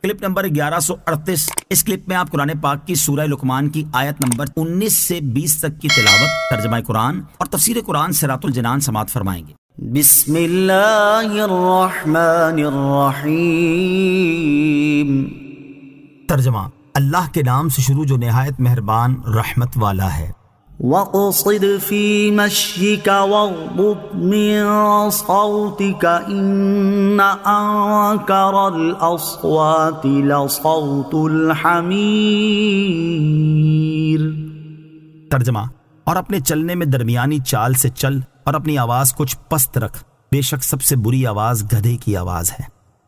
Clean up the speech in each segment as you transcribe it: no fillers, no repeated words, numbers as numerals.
Clip number 1138۔ اس clip میں آپ قرآن پاک کی سورہ لقمان کی آیت نمبر 19 سے 20 تک کی تلاوت، ترجمہ قرآن اور تفسیر قرآن صراط الجنان سماعت فرمائیں گے۔ بسم اللہ الرحمن الرحیم۔ ترجمہ، اللہ کے نام سے شروع جو نہایت مہربان رحمت والا ہے۔ وَاقْصِدْ فِي مَشْيِكَ وَاغْضُضْ مِن صَوْتِكَ إِنَّ أَنكَرَ الْأَصْوَاتِ لَصَوْتُ الْحَمِيرِ۔ ترجمہ، اور اپنے چلنے میں درمیانی چال سے چل اور اپنی آواز کچھ پست رکھ، بے شک سب سے بری آواز گدھے کی آواز ہے۔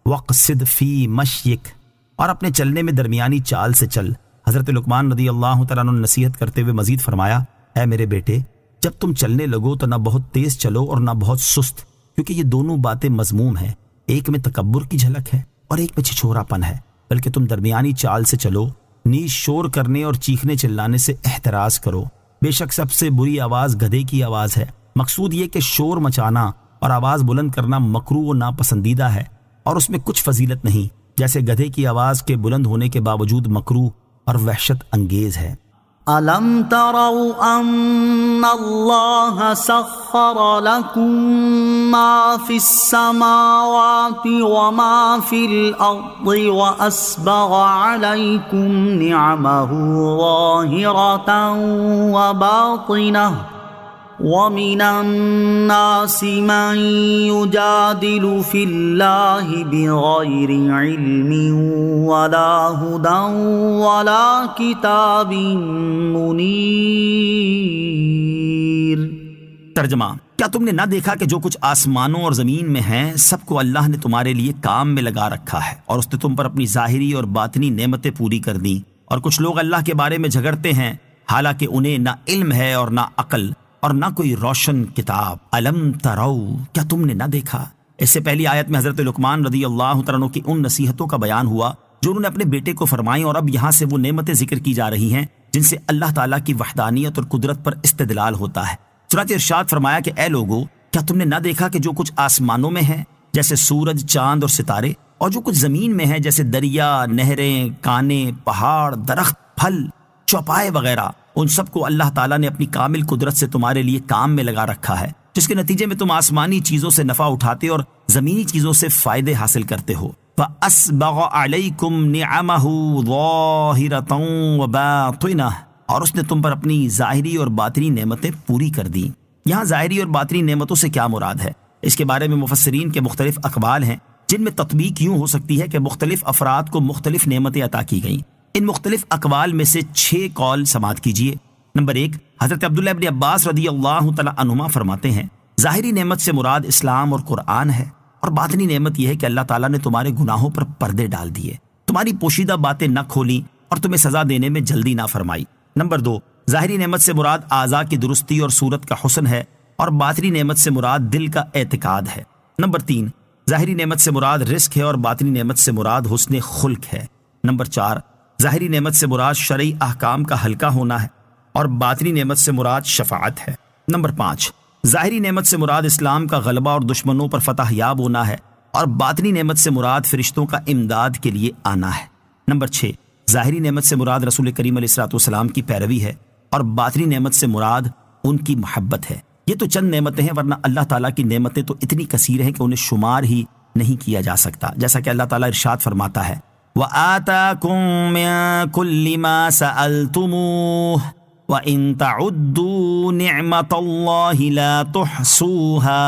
وَاقْصِدْ فِي مَشْيِكَ، اور اپنے چلنے میں درمیانی چال سے چل۔ حضرت لقمان رضی اللہ تعالیٰ عنہ نصیحت کرتے ہوئے مزید فرمایا، اے میرے بیٹے، جب تم چلنے لگو تو نہ بہت تیز چلو اور نہ بہت سست، کیونکہ یہ دونوں باتیں مذموم ہیں، ایک میں تکبر کی جھلک ہے اور ایک میں چھچھورا پن ہے، بلکہ تم درمیانی چال سے چلو، نیز شور کرنے اور چیخنے چلانے سے احتراز کرو، بے شک سب سے بری آواز گدھے کی آواز ہے۔ مقصود یہ کہ شور مچانا اور آواز بلند کرنا مکروہ و ناپسندیدہ ہے، اور اس میں کچھ فضیلت نہیں، جیسے گدھے کی آواز کے بلند ہونے کے باوجود مکروہ اور وحشت انگیز ہے۔ أَلَمْ تَرَوْا أَنَّ اللَّهَ سَخَّرَ لَكُم مَّا فِي السَّمَاوَاتِ وَمَا فِي الْأَرْضِ وَأَسْبَغَ عَلَيْكُمْ نِعَمَهُ ظَاهِرَةً وَبَاطِنَةً وَمِنَ النَّاسِ مَن يُجَادِلُ فِي اللَّهِ بِغَيْرِ عِلْمٍ وَلَا هُدًى وَلَا كِتَابٍ مُنِيرٍ۔ ترجمہ، کیا تم نے نہ دیکھا کہ جو کچھ آسمانوں اور زمین میں ہیں سب کو اللہ نے تمہارے لیے کام میں لگا رکھا ہے، اور اس نے تم پر اپنی ظاہری اور باطنی نعمتیں پوری کر دیں، اور کچھ لوگ اللہ کے بارے میں جھگڑتے ہیں حالانکہ انہیں نہ علم ہے اور نہ عقل اور نہ کوئی روشن کتاب۔ الم ترو، کیا تم نے نہ دیکھا؟ اس سے پہلی آیت میں حضرت لقمان رضی اللہ تعالیٰ عنہ کی ان نصیحتوں کا بیان ہوا جو انہوں نے اپنے بیٹے کو فرمائیں، اور اب یہاں سے وہ نعمتیں ذکر کی جا رہی ہیں جن سے اللہ تعالیٰ کی وحدانیت اور قدرت پر استدلال ہوتا ہے۔ چنانچہ ارشاد فرمایا کہ اے لوگو، کیا تم نے نہ دیکھا کہ جو کچھ آسمانوں میں ہے جیسے سورج، چاند اور ستارے، اور جو کچھ زمین میں ہے جیسے دریا، نہریں، کانے، پہاڑ، درخت، پھل، چوپائے وغیرہ، ان سب کو اللہ تعالیٰ نے اپنی کامل قدرت سے تمہارے لیے کام میں لگا رکھا ہے، جس کے نتیجے میں تم آسمانی چیزوں سے نفع اٹھاتے اور زمینی چیزوں سے فائدے حاصل کرتے ہو۔ فَأَسْبَغَ عَلَيْكُمْ نِعَمَهُ ظَاهِرَةً وَبَاطِنَةً، اور اس نے تم پر اپنی ظاہری اور باطنی نعمتیں پوری کر دیں۔ یہاں ظاہری اور باطنی نعمتوں سے کیا مراد ہے؟ اس کے بارے میں مفسرین کے مختلف اقوال ہیں، جن میں تطبیق یوں ہو سکتی ہے کہ مختلف افراد کو مختلف نعمتیں عطا کی گئیں۔ ان مختلف اقوال میں سے 6 قول سماعت کیجیے۔ نمبر 1، حضرت عبداللہ ابن عباس رضی اللہ تعالیٰ عنہما فرماتے ہیں، ظاہری نعمت سے مراد اسلام اور قرآن ہے، اور باطنی نعمت یہ ہے کہ اللہ تعالیٰ نے تمہارے گناہوں پر پردے ڈال دیے، تمہاری پوشیدہ باتیں نہ کھولیں اور تمہیں سزا دینے میں جلدی نہ فرمائی۔ نمبر 2، ظاہری نعمت سے مراد اعضاء کی درستی اور صورت کا حسن ہے، اور باطنی نعمت سے مراد دل کا اعتقاد ہے۔ نمبر 3، ظاہری نعمت سے مراد رزق ہے، اور باطنی نعمت سے مراد حسن خلق ہے۔ نمبر 4، ظاہری نعمت سے مراد شرعی احکام کا ہلکا ہونا ہے، اور باطنی نعمت سے مراد شفاعت ہے۔ نمبر 5، ظاہری نعمت سے مراد اسلام کا غلبہ اور دشمنوں پر فتح یاب ہونا ہے، اور باطنی نعمت سے مراد فرشتوں کا امداد کے لیے آنا ہے۔ نمبر 6، ظاہری نعمت سے مراد رسول کریم علیہ الصلوۃ والسلام کی پیروی ہے، اور باطنی نعمت سے مراد ان کی محبت ہے۔ یہ تو چند نعمتیں ہیں، ورنہ اللہ تعالیٰ کی نعمتیں تو اتنی کثیر ہیں کہ انہیں شمار ہی نہیں کیا جا سکتا، جیسا کہ اللہ تعالیٰ ارشاد فرماتا ہے، وَآتَاكُم مِّن كُلِّ مَا سَأَلْتُمُوهُ وَإِن تَعُدُّوا نِعْمَةَ اللَّهِ لَا تُحْصُوهَا۔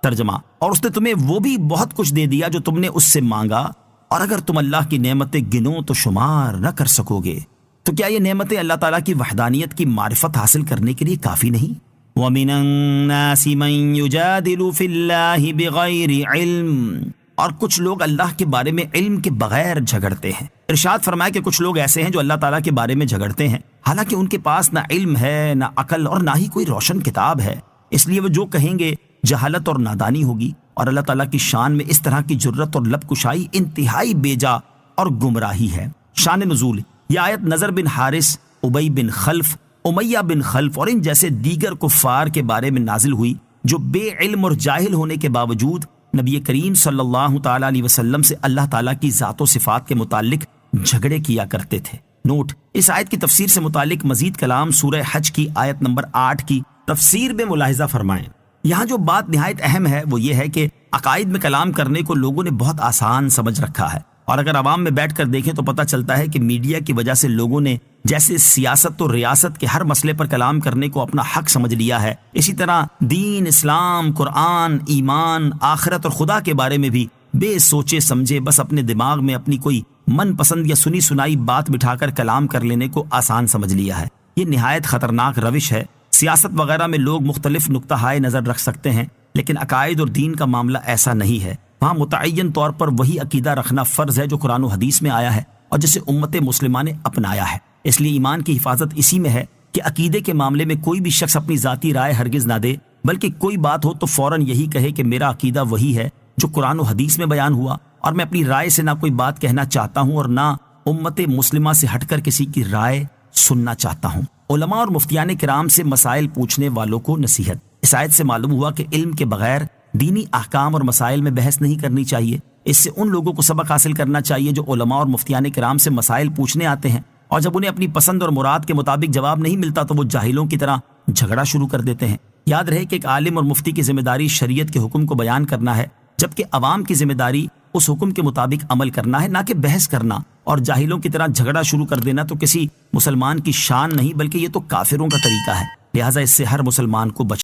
ترجمہ، اور اس نے تمہیں وہ بھی بہت کچھ دے دیا جو تم نے اس سے مانگا، اور اگر تم اللہ کی نعمتیں گنو تو شمار نہ کر سکو گے۔ تو کیا یہ نعمتیں اللہ تعالیٰ کی وحدانیت کی معرفت حاصل کرنے کے لیے کافی نہیں؟ وَمِنَ النَّاسِ مَن يُجَادِلُ فِي اللَّهِ بِغَيْرِ عِلْمٍ، اور کچھ لوگ اللہ کے بارے میں علم کے بغیر جھگڑتے ہیں۔ ارشاد فرمایا کہ کچھ لوگ ایسے ہیں جو اللہ تعالیٰ کے بارے میں جھگڑتے ہیں حالانکہ ان کے پاس نہ علم ہے، نہ عقل، اور نہ ہی کوئی روشن کتاب ہے، اس لیے وہ جو کہیں گے جہالت اور نادانی ہوگی، اور اللہ تعالیٰ کی شان میں اس طرح کی جرت اور لب کشائی انتہائی بیجا اور گمراہی ہے۔ شان نزول، یہ آیت نضر بن حارث، ابی بن خلف، امیہ بن خلف اور ان جیسے دیگر کفار کے بارے میں نازل ہوئی جو بے علم اور جاہل ہونے کے باوجود نبی کریم صلی اللہ تعالیٰ علیہ وسلم سے اللہ تعالیٰ کی ذات و صفات کے متعلق جھگڑے کیا کرتے تھے۔ نوٹ: اس آیت کی تفسیر سے متعلق مزید کلام سورہ حج کی آیت نمبر 8 کی تفسیر میں ملاحظہ فرمائیں۔ یہاں جو بات نہایت اہم ہے وہ یہ ہے کہ عقائد میں کلام کرنے کو لوگوں نے بہت آسان سمجھ رکھا ہے، اور اگر عوام میں بیٹھ کر دیکھیں تو پتہ چلتا ہے کہ میڈیا کی وجہ سے لوگوں نے جیسے سیاست و ریاست کے ہر مسئلے پر کلام کرنے کو اپنا حق سمجھ لیا ہے، اسی طرح دین، اسلام، قرآن، ایمان، آخرت اور خدا کے بارے میں بھی بے سوچے سمجھے بس اپنے دماغ میں اپنی کوئی من پسند یا سنی سنائی بات بٹھا کر کلام کر لینے کو آسان سمجھ لیا ہے۔ یہ نہایت خطرناک روش ہے۔ سیاست وغیرہ میں لوگ مختلف نقطہ ہائے نظر رکھ سکتے ہیں، لیکن عقائد اور دین کا معاملہ ایسا نہیں ہے۔ وہاں متعین طور پر وہی عقیدہ رکھنا فرض ہے جو قرآن و حدیث میں آیا ہے اور جسے امت مسلمہ نے اپنایا ہے۔ اس لیے ایمان کی حفاظت اسی میں ہے کہ عقیدے کے معاملے میں کوئی بھی شخص اپنی ذاتی رائے ہرگز نہ دے، بلکہ کوئی بات ہو تو فوراً یہی کہے کہ میرا عقیدہ وہی ہے جو قرآن و حدیث میں بیان ہوا، اور میں اپنی رائے سے نہ کوئی بات کہنا چاہتا ہوں اور نہ امت مسلمہ سے ہٹ کر کسی کی رائے سننا چاہتا ہوں۔ علماء اور مفتیان کرام سے مسائل پوچھنے والوں کو نصیحت۔ اس آیت سے معلوم ہوا کہ علم کے بغیر دینی احکام اور مسائل میں بحث نہیں کرنی چاہیے۔ اس سے ان لوگوں کو سبق حاصل کرنا چاہیے جو علماء اور مفتیان کرام سے مسائل پوچھنے آتے ہیں، اور جب انہیں اپنی پسند اور مراد کے مطابق جواب نہیں ملتا تو وہ جاہلوں کی طرح جھگڑا شروع کر دیتے ہیں۔ یاد رہے کہ ایک عالم اور مفتی کی ذمہ داری شریعت کے حکم کو بیان کرنا ہے، جبکہ عوام کی ذمہ داری اس حکم کے مطابق عمل کرنا ہے، نہ کہ بحث کرنا اور جاہلوں کی طرح جھگڑا شروع کر دینا تو کسی مسلمان کی شان نہیں بلکہ یہ تو کافروں کا طریقہ ہے۔ لہٰذا اس سے ہر مسلمان کو